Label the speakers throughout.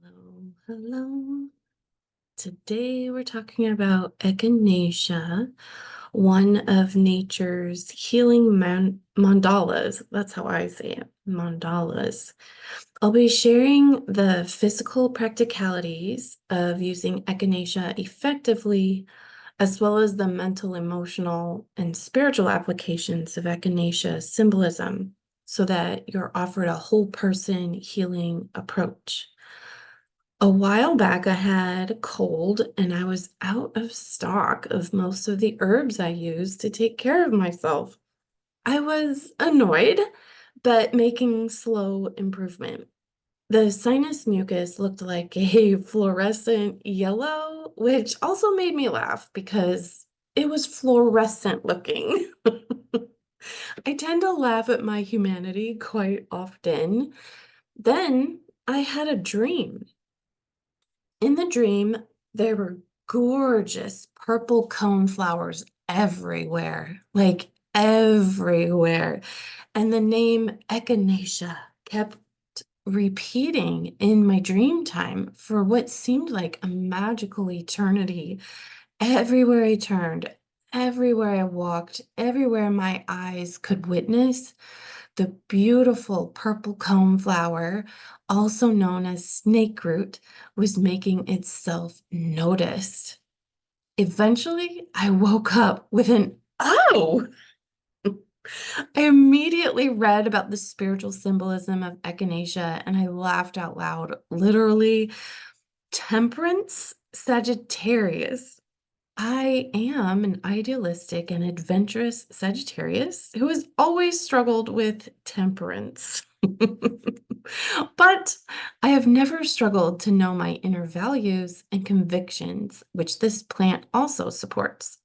Speaker 1: Hello, hello. Today we're talking about echinacea, one of nature's healing mandalas. That's how I say it, mandalas. I'll be sharing the physical practicalities of using echinacea effectively, as well as the mental, emotional, and spiritual applications of echinacea symbolism, so that you're offered a whole person healing approach. A while back, I had a cold and I was out of stock of most of the herbs I use to take care of myself. I was annoyed, but making slow improvement. The sinus mucus looked like a fluorescent yellow, which also made me laugh because it was fluorescent looking. I tend to laugh at my humanity quite often. Then I had a dream. In the dream, there were gorgeous purple cone flowers everywhere, like everywhere. And the name Echinacea kept repeating in my dream time for what seemed like a magical eternity. Everywhere I turned, everywhere I walked, everywhere my eyes could witness, the beautiful purple cone flower, also known as snake root, was making itself noticed. Eventually, I woke up with an oh! I immediately read about the spiritual symbolism of echinacea and I laughed out loud. Literally, temperance Sagittarius. I am an idealistic and adventurous Sagittarius who has always struggled with temperance. But I have never struggled to know my inner values and convictions, which this plant also supports.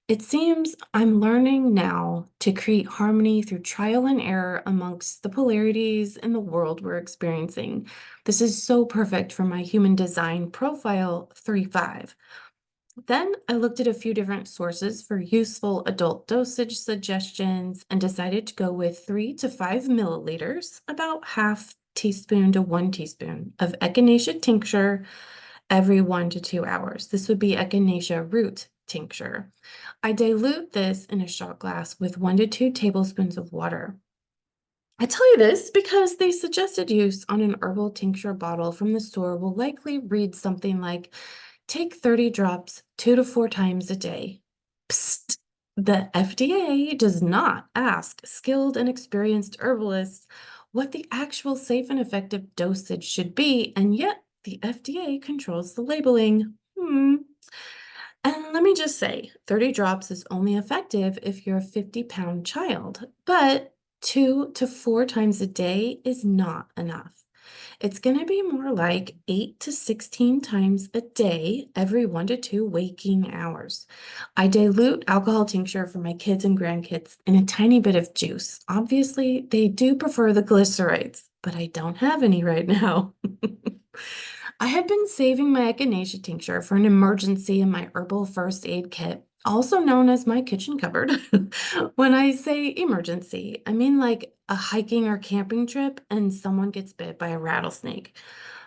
Speaker 1: It seems I'm learning now to create harmony through trial and error amongst the polarities in the world we're experiencing. This is so perfect for my human design profile 3-5. Then I looked at a few different sources for useful adult dosage suggestions and decided to go with 3 to 5 milliliters, about half teaspoon to 1 teaspoon of echinacea tincture every 1 to 2 hours. This would be echinacea root tincture. I dilute this in a shot glass with 1 to 2 tablespoons of water. I tell you this because the suggested use on an herbal tincture bottle from the store will likely read something like take 30 drops 2 to 4 times a day. Psst! The FDA does not ask skilled and experienced herbalists what the actual safe and effective dosage should be, and yet the FDA controls the labeling. And let me just say, 30 drops is only effective if you're a 50-pound child, but 2 to 4 times a day is not enough. It's going to be more like 8 to 16 times a day every 1 to 2 waking hours. I dilute alcohol tincture for my kids and grandkids in a tiny bit of juice. Obviously, they do prefer the glycerites, but I don't have any right now. I had been saving my echinacea tincture for an emergency in my herbal first aid kit, also known as my kitchen cupboard. When I say emergency, I mean like a hiking or camping trip and someone gets bit by a rattlesnake.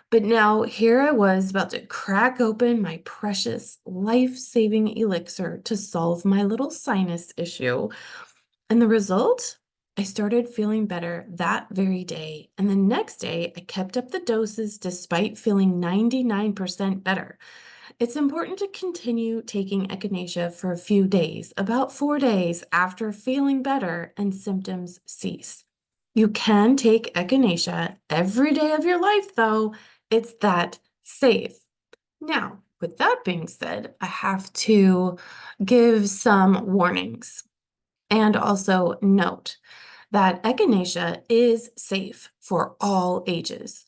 Speaker 1: But now here I was about to crack open my precious life-saving elixir to solve my little sinus issue. And the result? I started feeling better that very day. And the next day, I kept up the doses despite feeling 99% better. It's important to continue taking echinacea for a few days, about 4 days after feeling better and symptoms cease. You can take echinacea every day of your life, though. It's that safe. Now, with that being said, I have to give some warnings. And also note that echinacea is safe for all ages.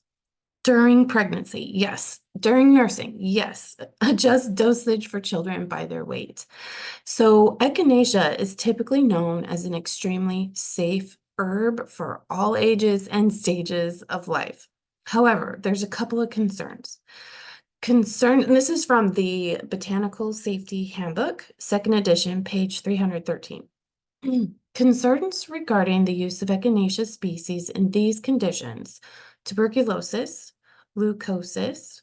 Speaker 1: During pregnancy, yes. During nursing, yes. Adjust dosage for children by their weight. So echinacea is typically known as an extremely safe herb for all ages and stages of life. However, there's a couple of concerns. And this is from the Botanical Safety Handbook, second edition, page 313. Concerns regarding the use of echinacea species in these conditions, tuberculosis, leukosis,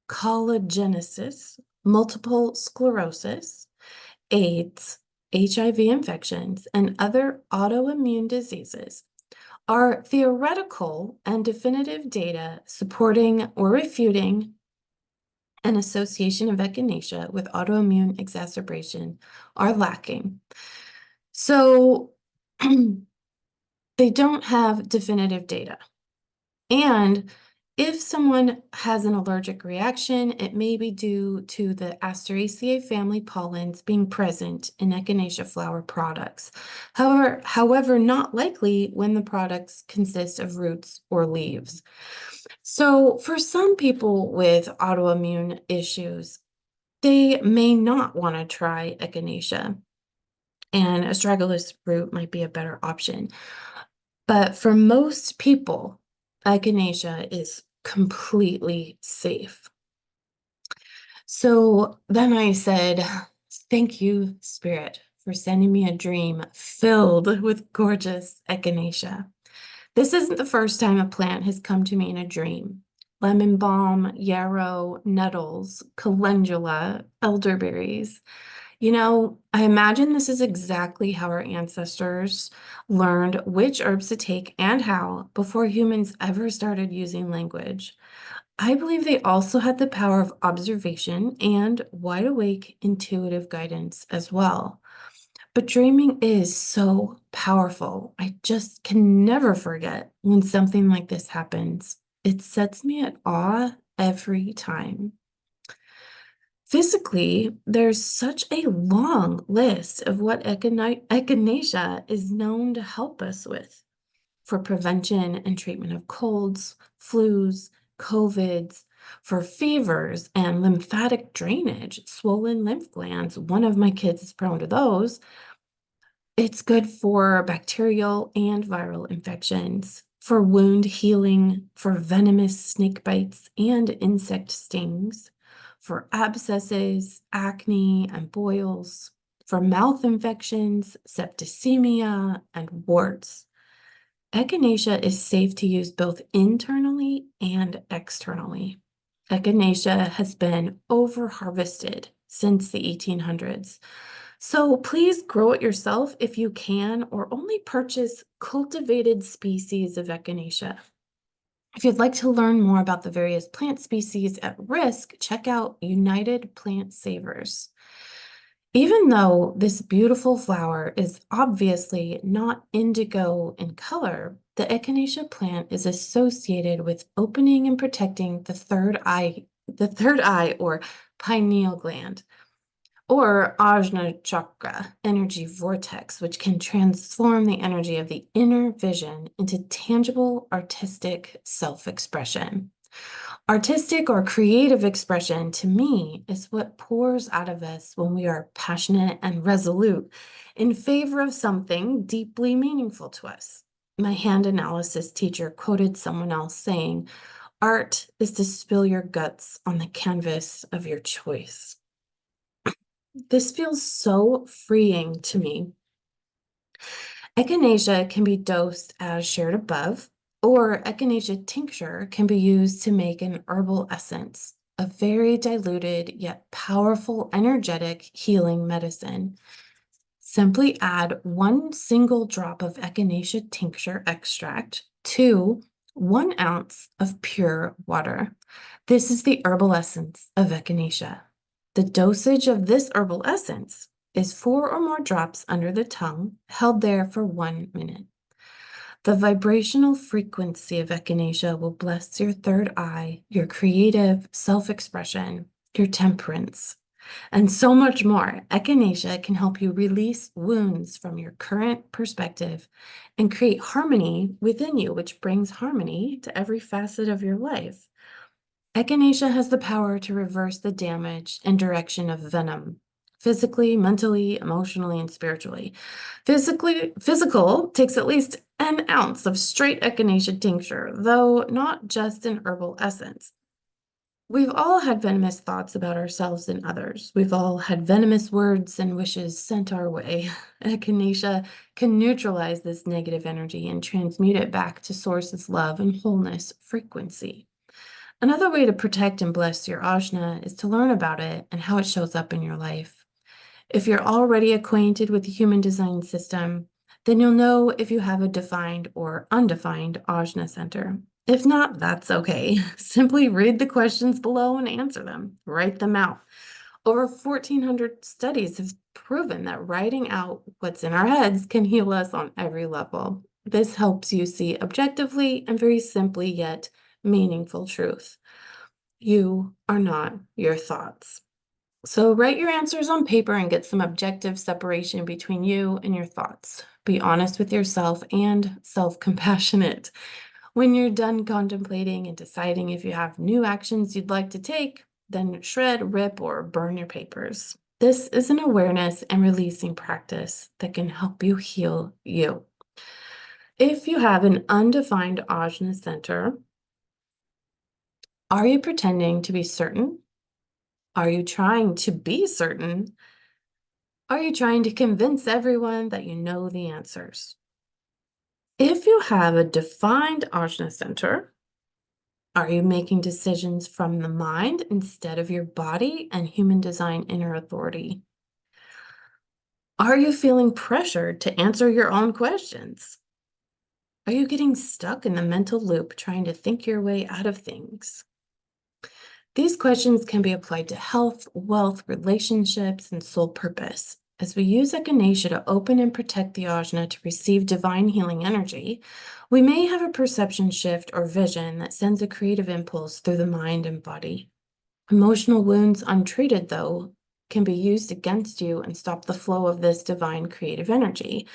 Speaker 1: collagenesis, multiple sclerosis, AIDS, HIV infections, and other autoimmune diseases are theoretical and definitive data supporting or refuting an association of echinacea with autoimmune exacerbation are lacking. So they don't have definitive data. And if someone has an allergic reaction, it may be due to the Asteraceae family pollens being present in echinacea flower products. However, not likely when the products consist of roots or leaves. So for some people with autoimmune issues, they may not want to try echinacea, and astragalus root might be a better option. But for most people, echinacea is completely safe. So then I said, thank you, Spirit, for sending me a dream filled with gorgeous echinacea. This isn't the first time a plant has come to me in a dream. Lemon balm, yarrow, nettles, calendula, elderberries. I imagine this is exactly how our ancestors learned which herbs to take and how before humans ever started using language. I believe they also had the power of observation and wide awake intuitive guidance as well. But dreaming is so powerful. I just can never forget when something like this happens. It sets me at awe every time. Physically, there's such a long list of what echinacea is known to help us with for prevention and treatment of colds, flus, COVIDs, for fevers and lymphatic drainage, swollen lymph glands. One of my kids is prone to those. It's good for bacterial and viral infections, for wound healing, for venomous snake bites and insect stings, for abscesses, acne, and boils, for mouth infections, septicemia, and warts. Echinacea is safe to use both internally and externally. Echinacea has been over-harvested since the 1800s. So please grow it yourself if you can, or only purchase cultivated species of echinacea. If you'd like to learn more about the various plant species at risk, check out United Plant Savers. Even though this beautiful flower is obviously not indigo in color, the echinacea plant is associated with opening and protecting the third eye or pineal gland, or Ajna chakra, energy vortex, which can transform the energy of the inner vision into tangible artistic self-expression. Artistic or creative expression, to me, is what pours out of us when we are passionate and resolute in favor of something deeply meaningful to us. My hand analysis teacher quoted someone else saying, "Art is to spill your guts on the canvas of your choice." This feels so freeing to me. Echinacea can be dosed as shared above, or echinacea tincture can be used to make an herbal essence, a very diluted yet powerful, energetic healing medicine. Simply add 1 single drop of echinacea tincture extract to 1 ounce of pure water. This is the herbal essence of echinacea. The dosage of this herbal essence is 4 or more drops under the tongue, held there for 1 minute. The vibrational frequency of echinacea will bless your third eye, your creative self-expression, your temperance, and so much more. Echinacea can help you release wounds from your current perspective and create harmony within you, which brings harmony to every facet of your life. Echinacea has the power to reverse the damage and direction of venom, physically, mentally, emotionally, and spiritually. Physical takes at least an ounce of straight echinacea tincture, though not just an herbal essence. We've all had venomous thoughts about ourselves and others. We've all had venomous words and wishes sent our way. Echinacea can neutralize this negative energy and transmute it back to Source's love and wholeness frequency. Another way to protect and bless your ajna is to learn about it and how it shows up in your life. If you're already acquainted with the human design system, then you'll know if you have a defined or undefined ajna center. If not, that's okay. Simply read the questions below and answer them. Write them out. Over 1,400 studies have proven that writing out what's in our heads can heal us on every level. This helps you see objectively and very simply yet meaningful truth. You are not your thoughts. So write your answers on paper and get some objective separation between you and your thoughts. Be honest with yourself and self-compassionate. When you're done contemplating and deciding if you have new actions you'd like to take, then shred, rip, or burn your papers. This is an awareness and releasing practice that can help you heal you. If you have an undefined ajna center, are you pretending to be certain? Are you trying to be certain? Are you trying to convince everyone that you know the answers? If you have a defined ajna center, are you making decisions from the mind instead of your body and human design inner authority? Are you feeling pressured to answer your own questions? Are you getting stuck in the mental loop trying to think your way out of things? These questions can be applied to health, wealth, relationships, and soul purpose. As we use Echinacea to open and protect the ajna to receive divine healing energy, we may have a perception shift or vision that sends a creative impulse through the mind and body. Emotional wounds untreated, though, can be used against you and stop the flow of this divine creative energy.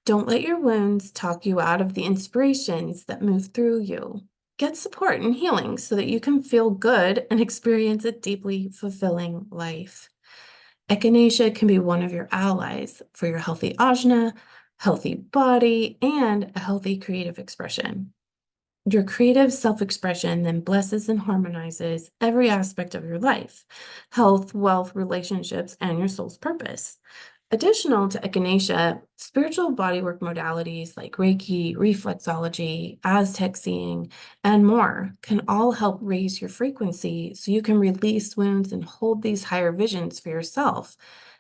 Speaker 1: Don't let your wounds talk you out of the inspirations that move through you. Get support and healing so that you can feel good and experience a deeply fulfilling life. Echinacea can be one of your allies for your healthy ajna, healthy body, and a healthy creative expression. Your creative self-expression then blesses and harmonizes every aspect of your life: health, wealth, relationships, and your soul's purpose. Additional to echinacea, spiritual bodywork modalities like Reiki, reflexology, Aztec seeing, and more can all help raise your frequency so you can release wounds and hold these higher visions for yourself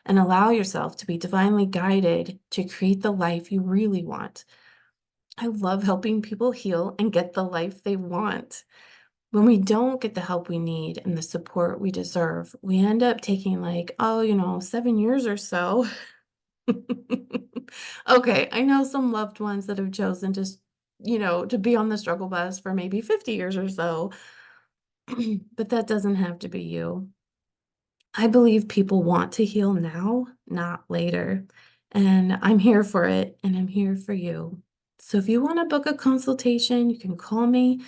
Speaker 1: and allow yourself to be divinely guided to create the life you really want. I love helping people heal and get the life they want. When we don't get the help we need and the support we deserve, we end up taking like, 7 years or so. Okay, I know some loved ones that have chosen to be on the struggle bus for maybe 50 years or so, but that doesn't have to be you. I believe people want to heal now, not later. And I'm here for it, and I'm here for you. So if you want to book a consultation, you can call me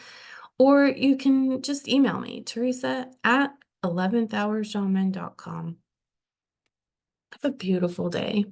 Speaker 1: or you can just email me, Teresa at 11thhourshaman.com. Have a beautiful day.